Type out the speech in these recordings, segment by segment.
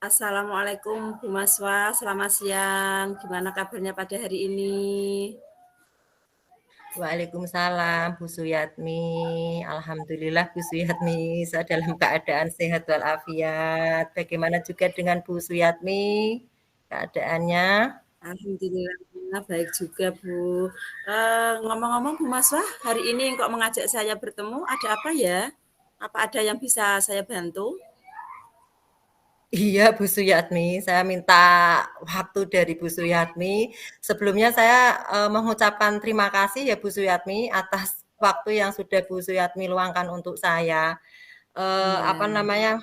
Assalamualaikum Bu Maswa, selamat siang. Gimana kabarnya pada hari ini? Waalaikumsalam Bu Suyatmi. Alhamdulillah Bu Suyatmi, saya dalam keadaan sehat walafiat. Bagaimana juga dengan Bu Suyatmi keadaannya? Alhamdulillah baik juga Bu. Ngomong-ngomong Bu Maswa, hari ini kok mengajak saya bertemu, ada apa ya? Apa ada yang bisa saya bantu? Iya Bu Suyatmi, saya minta waktu dari Bu Suyatmi. Sebelumnya saya mengucapkan terima kasih ya Bu Suyatmi atas waktu yang sudah Bu Suyatmi luangkan untuk saya. Iya, Apa namanya?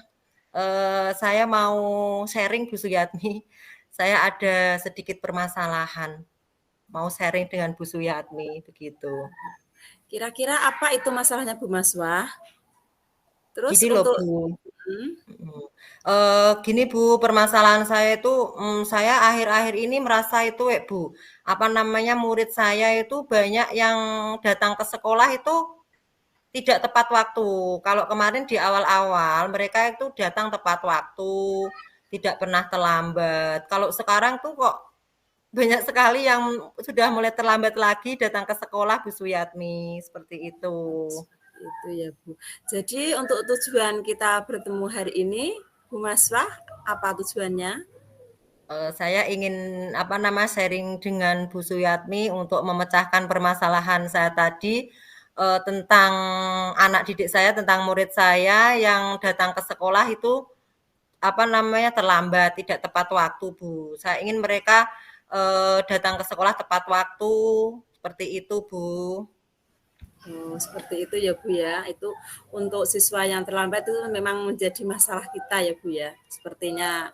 Saya mau sharing Bu Suyatmi. Saya ada sedikit permasalahan, mau sharing dengan Bu Suyatmi, begitu. kira-kira apa itu masalahnya Bu Maswa? Terus Gini loh untuk Bu, hmm, mhm, gini Bu, permasalahan saya itu, saya akhir-akhir ini merasa itu Bu, apa namanya, murid saya itu banyak yang datang ke sekolah itu tidak tepat waktu. Kalau kemarin di awal-awal mereka itu datang tepat waktu, tidak pernah terlambat. Kalau sekarang tuh kok banyak sekali yang sudah mulai terlambat lagi datang ke sekolah Bu Suyatmi, seperti itu. itu ya Bu. Jadi untuk tujuan kita bertemu hari ini, Bu Maswa, apa tujuannya? Saya ingin apa nama sharing dengan Bu Suyatmi untuk memecahkan permasalahan saya tadi tentang anak didik saya, tentang murid saya yang datang ke sekolah itu apa namanya terlambat, tidak tepat waktu Bu. Saya ingin mereka datang ke sekolah tepat waktu, seperti itu Bu. Oh, seperti itu ya Bu ya. Itu untuk siswa yang terlambat itu memang menjadi masalah kita ya Bu ya. Sepertinya.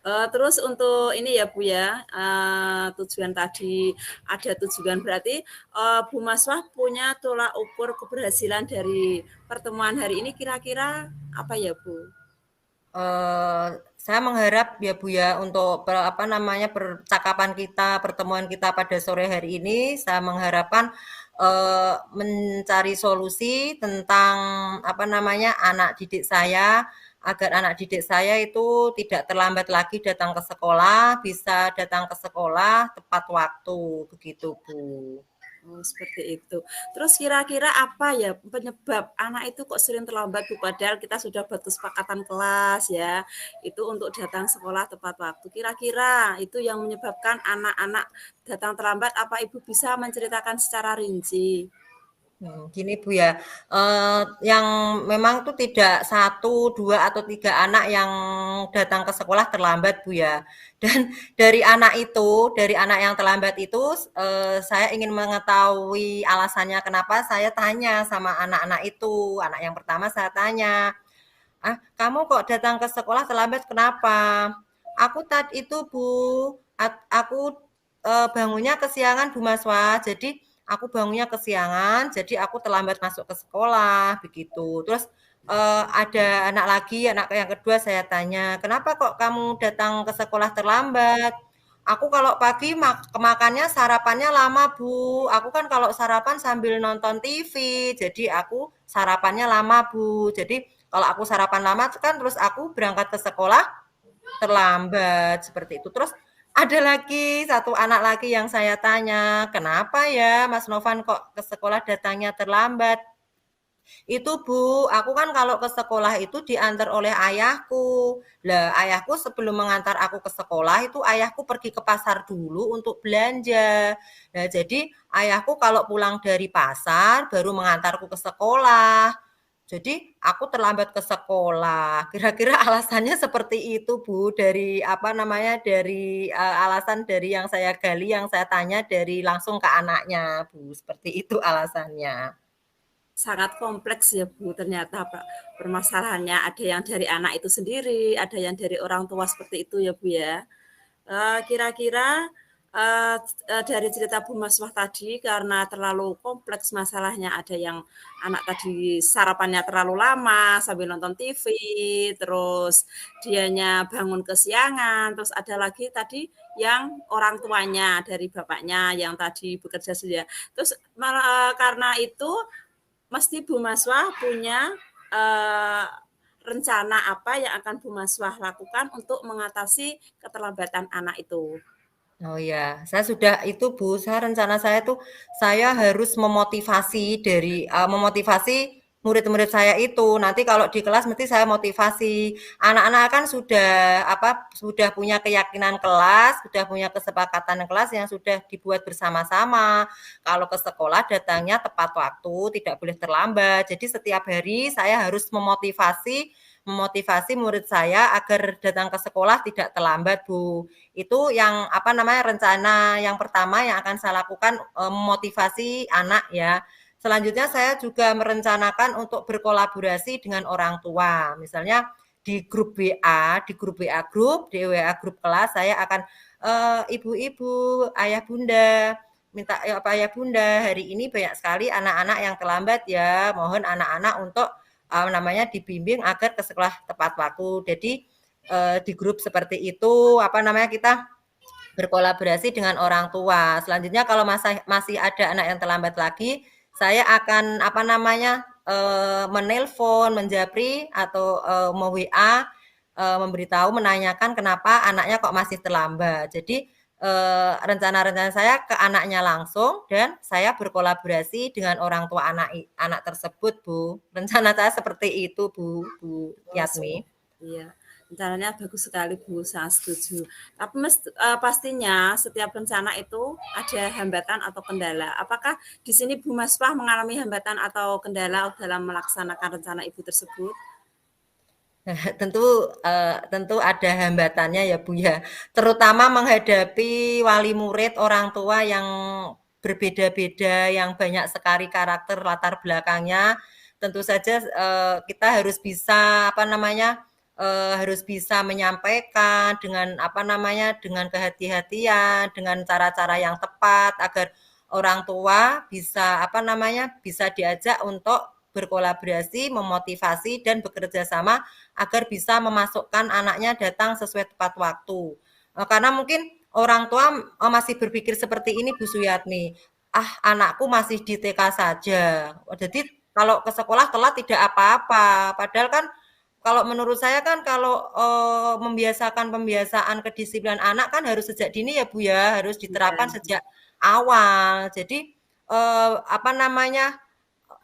Terus untuk ini ya Bu ya, tujuan tadi ada tujuan berarti Bu Maswah punya tolak ukur keberhasilan dari pertemuan hari ini kira-kira apa ya Bu? Saya mengharap ya Bu ya untuk apa namanya percakapan kita, pertemuan kita pada sore hari ini, saya mengharapkan mencari solusi tentang apa namanya anak didik saya agar anak didik saya itu tidak terlambat lagi datang ke sekolah, bisa datang ke sekolah tepat waktu begitu Bu. Oh, seperti itu. Terus kira-kira apa ya penyebab anak itu kok sering terlambat Bu? Padahal kita sudah buat kesepakatan kelas ya, itu untuk datang sekolah tepat waktu. Kira-kira itu yang menyebabkan anak-anak datang terlambat, apa Ibu bisa menceritakan secara rinci? Gini Bu ya, yang memang tuh tidak satu, 2, atau 3 anak yang datang ke sekolah terlambat Bu ya. Dan dari anak yang terlambat itu, saya ingin mengetahui alasannya kenapa saya tanya sama anak-anak itu. Anak yang pertama saya tanya, "Ah, kamu kok datang ke sekolah terlambat kenapa?" "Aku tadi itu Bu, aku bangunnya kesiangan Bu Maswa, jadi aku bangunnya kesiangan, jadi aku terlambat masuk ke sekolah," begitu. Terus, ada anak lagi, anak yang kedua saya tanya, "Kenapa kok kamu datang ke sekolah terlambat?" "Aku kalau pagi makannya sarapannya lama Bu, aku kan kalau sarapan sambil nonton TV, jadi aku sarapannya lama Bu. Jadi kalau aku sarapan lama kan terus aku berangkat ke sekolah terlambat," seperti itu. Terus ada lagi satu anak lagi yang saya tanya, "Kenapa ya Mas Novan kok ke sekolah datangnya terlambat?" "Itu Bu, aku kan kalau ke sekolah itu diantar oleh ayahku. Lah ayahku sebelum mengantar aku ke sekolah itu ayahku pergi ke pasar dulu untuk belanja. Nah jadi ayahku kalau pulang dari pasar baru mengantarku ke sekolah. Jadi aku terlambat ke sekolah." Kira-kira alasannya seperti itu Bu, dari apa namanya, dari, alasan dari yang saya gali, yang saya tanya dari langsung ke anaknya Bu, seperti itu alasannya. Sangat kompleks ya Bu, ternyata Pak, permasalahannya ada yang dari anak itu sendiri, ada yang dari orang tua seperti itu ya Bu ya. Kira-kira dari cerita Bu Maswah tadi karena terlalu kompleks masalahnya, ada yang anak tadi sarapannya terlalu lama sambil nonton TV, terus dianya bangun kesiangan, terus ada lagi tadi yang orang tuanya dari bapaknya yang tadi bekerja sudah. Terus karena itu mesti Bu Maswa punya, eee, rencana apa yang akan Bu Maswah lakukan untuk mengatasi keterlambatan anak itu? Oh ya, saya sudah itu Bu, rencana saya tuh saya harus memotivasi murid-murid saya itu. Nanti kalau di kelas mesti saya motivasi. Anak-anak kan sudah punya keyakinan kelas, sudah punya kesepakatan kelas yang sudah dibuat bersama-sama. Kalau ke sekolah datangnya tepat waktu, tidak boleh terlambat. Jadi setiap hari saya harus memotivasi murid saya agar datang ke sekolah tidak terlambat, Bu. Itu yang rencana yang pertama yang akan saya lakukan, memotivasi anak ya. Selanjutnya saya juga merencanakan untuk berkolaborasi dengan orang tua. Misalnya di grup WA, di WA grup kelas saya akan ibu-ibu, ayah bunda, ayah bunda, hari ini banyak sekali anak-anak yang terlambat ya. Mohon anak-anak untuk dibimbing agar ke sekolah tepat waktu. Jadi di grup seperti itu kita berkolaborasi dengan orang tua. Selanjutnya kalau masih ada anak yang terlambat lagi, saya akan menelpon, menjapri atau WA memberitahu menanyakan kenapa anaknya kok masih terlambat. Jadi rencana-rencana saya ke anaknya langsung dan saya berkolaborasi dengan orang tua anak tersebut, Bu. Rencana saya seperti itu, Bu Oh, Yatmi. iya, rencananya bagus sekali Bu, sangat setuju. Tapi pastinya setiap rencana itu ada hambatan atau kendala. Apakah di sini Bu Maswah mengalami hambatan atau kendala dalam melaksanakan rencana Ibu tersebut? Tentu ada hambatannya ya, Bu, ya. Terutama menghadapi wali murid, orang tua yang berbeda-beda, yang banyak sekali karakter latar belakangnya. Tentu saja kita harus bisa menyampaikan dengan kehati-hatian, dengan cara-cara yang tepat agar orang tua bisa diajak untuk berkolaborasi, memotivasi dan bekerja sama agar bisa memasukkan anaknya datang sesuai tepat waktu. Karena mungkin orang tua masih berpikir seperti ini, Bu Suyatmi. Ah, anakku masih di TK saja. Jadi kalau ke sekolah telat tidak apa-apa. Padahal kan kalau menurut saya kan kalau membiasakan pembiasaan kedisiplinan anak kan harus sejak dini ya Bu ya, harus diterapkan Ya. sejak awal. Jadi eh, apa namanya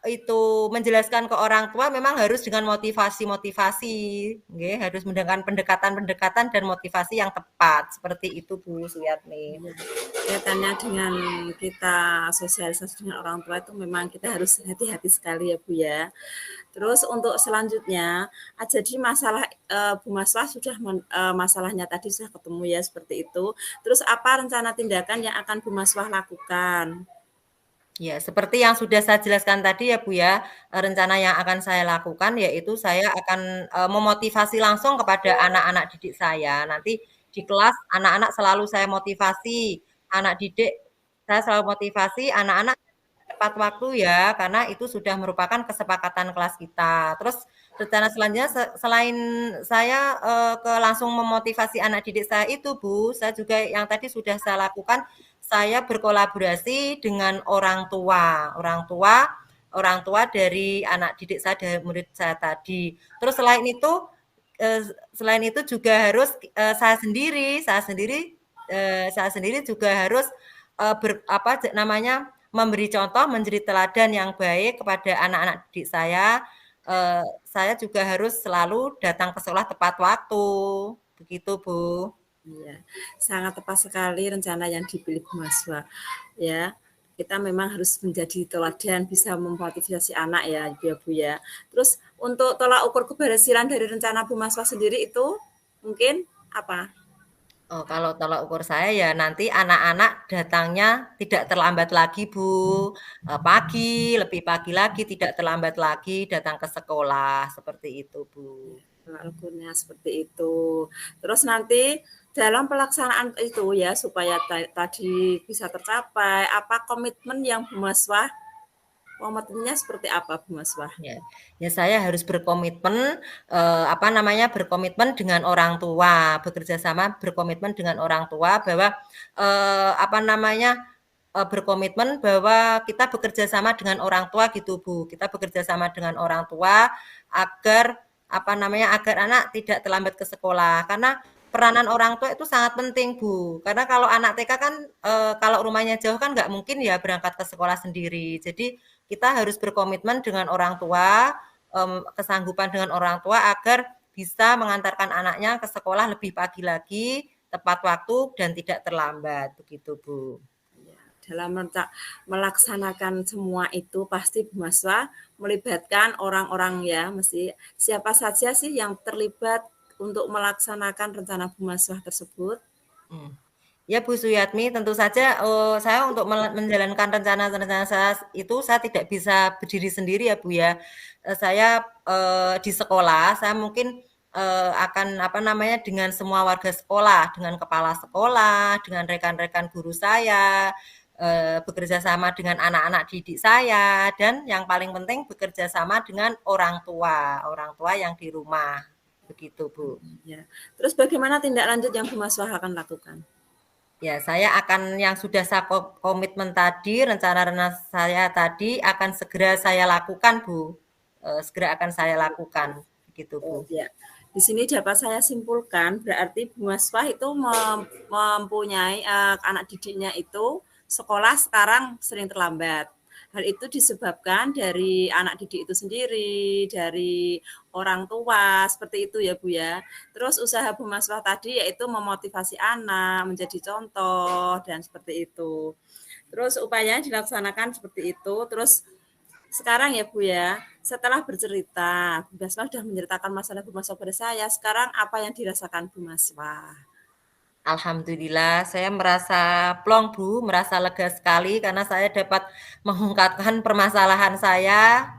itu menjelaskan ke orang tua memang harus dengan motivasi-motivasi, nggih, harus menggunakan pendekatan-pendekatan dan motivasi yang tepat, seperti itu Bu Suyatmi. Iya, kaitannya dengan kita sosialisasi dengan orang tua itu memang kita harus hati-hati sekali ya Bu ya. Terus untuk selanjutnya, jadi masalah Bu Maswah sudah masalahnya tadi sudah ketemu ya seperti itu. Terus apa rencana tindakan yang akan Bu Maswah lakukan? Ya, seperti yang sudah saya jelaskan tadi ya Bu ya, rencana yang akan saya lakukan yaitu saya akan memotivasi langsung kepada anak-anak didik saya. Nanti di kelas anak-anak selalu saya motivasi, anak didik saya selalu motivasi anak-anak tepat waktu ya, karena itu sudah merupakan kesepakatan kelas kita. Terus rencana selanjutnya selain saya langsung memotivasi anak didik saya itu Bu, saya juga yang tadi sudah saya lakukan, saya berkolaborasi dengan orang tua dari anak didik saya, dari murid saya tadi. Terus selain itu juga harus saya sendiri juga harus memberi contoh, menjadi teladan yang baik kepada anak-anak didik saya. Saya juga harus selalu datang ke sekolah tepat waktu. Begitu, Bu. Iya, sangat tepat sekali rencana yang dipilih Bu Maswa. Ya, kita memang harus menjadi teladan, bisa memotivasi anak ya, ya Bu ya. Terus untuk tolak ukur keberhasilan dari rencana Bu Maswa sendiri itu mungkin apa? Oh, kalau tolak ukur saya ya nanti anak-anak datangnya tidak terlambat lagi, Bu. Lebih pagi lagi, tidak terlambat lagi datang ke sekolah. Seperti itu, Bu. Tolak ukurnya seperti itu. Terus nanti dalam pelaksanaan itu ya supaya tadi bisa tercapai, apa komitmen yang Bu Maswa, komitmennya seperti apa Bu Maswa? Ya, ya saya harus berkomitmen dengan orang tua, bekerja sama berkomitmen dengan orang tua bahwa berkomitmen bahwa kita bekerja sama dengan orang tua gitu Bu. Kita bekerja sama dengan orang tua agar apa namanya, agar anak tidak terlambat ke sekolah. Karena peranan orang tua itu sangat penting, Bu. Karena kalau anak TK kan, kalau rumahnya jauh kan nggak mungkin ya berangkat ke sekolah sendiri. Jadi kita harus berkomitmen dengan orang tua, kesanggupan dengan orang tua agar bisa mengantarkan anaknya ke sekolah lebih pagi lagi, tepat waktu dan tidak terlambat, begitu, Bu. Dalam melaksanakan semua itu pasti Bu Maswa melibatkan orang-orang ya, mesti siapa saja sih yang terlibat untuk melaksanakan rencana Bu Maswa tersebut? Hmm. Ya Bu Suyatmi, tentu saja saya untuk menjalankan rencana-rencana saya itu saya tidak bisa berdiri sendiri ya Bu ya. Saya di sekolah, saya mungkin akan apa namanya dengan semua warga sekolah, dengan kepala sekolah, dengan rekan-rekan guru saya, bekerja sama dengan anak-anak didik saya, dan yang paling penting bekerja sama dengan orang tua yang di rumah, begitu Bu. Ya. Terus bagaimana tindak lanjut yang Bu Maswa akan lakukan? Ya, saya akan yang sudah saya komitmen tadi, rencana-rencana saya tadi akan segera saya lakukan, Bu. Segera akan saya lakukan, begitu, Bu. Ya. Di sini dapat saya simpulkan berarti Bu Maswa itu mempunyai anak didiknya itu sekolah sekarang sering terlambat. Hal itu disebabkan dari anak didik itu sendiri, dari orang tua, seperti itu ya Bu ya. Terus usaha Bu Maswa tadi yaitu memotivasi anak, menjadi contoh, dan seperti itu. Terus upayanya dilaksanakan seperti itu, terus sekarang ya Bu ya, setelah bercerita, Bu Maswa sudah menceritakan masalah Bu Maswa pada saya, sekarang apa yang dirasakan Bu Maswa? Alhamdulillah, saya merasa plong, Bu, merasa lega sekali karena saya dapat mengungkapkan permasalahan saya,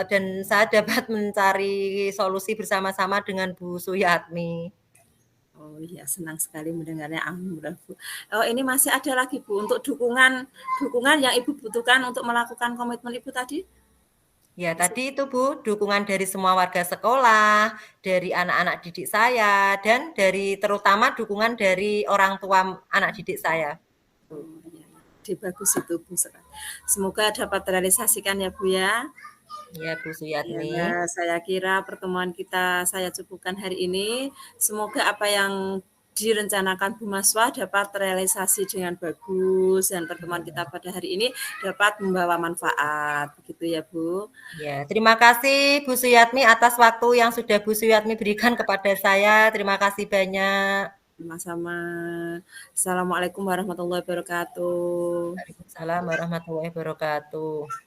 dan saya dapat mencari solusi bersama-sama dengan Bu Suyatmi. Oh iya, senang sekali mendengarnya. Alhamdulillah Bu. Oh ini masih ada lagi Bu untuk dukungan yang Ibu butuhkan untuk melakukan komitmen Ibu tadi? Ya, tadi itu Bu, dukungan dari semua warga sekolah, dari anak-anak didik saya, dan dari terutama dukungan dari orang tua anak didik saya. Oh iya, ide bagus itu Bu. Semoga dapat terrealisasikan ya Bu ya. Ya, Bu Suyatmi. Ya, saya kira pertemuan kita saya cukupkan hari ini. Semoga apa yang direncanakan Bu Maswa dapat terrealisasi dengan bagus dan pertemuan kita pada hari ini dapat membawa manfaat. Begitu ya, Bu. Ya, terima kasih Bu Suyatmi atas waktu yang sudah Bu Suyatmi berikan kepada saya. Terima kasih banyak. Sama-sama. Assalamualaikum warahmatullahi wabarakatuh. Waalaikumsalam warahmatullahi wabarakatuh.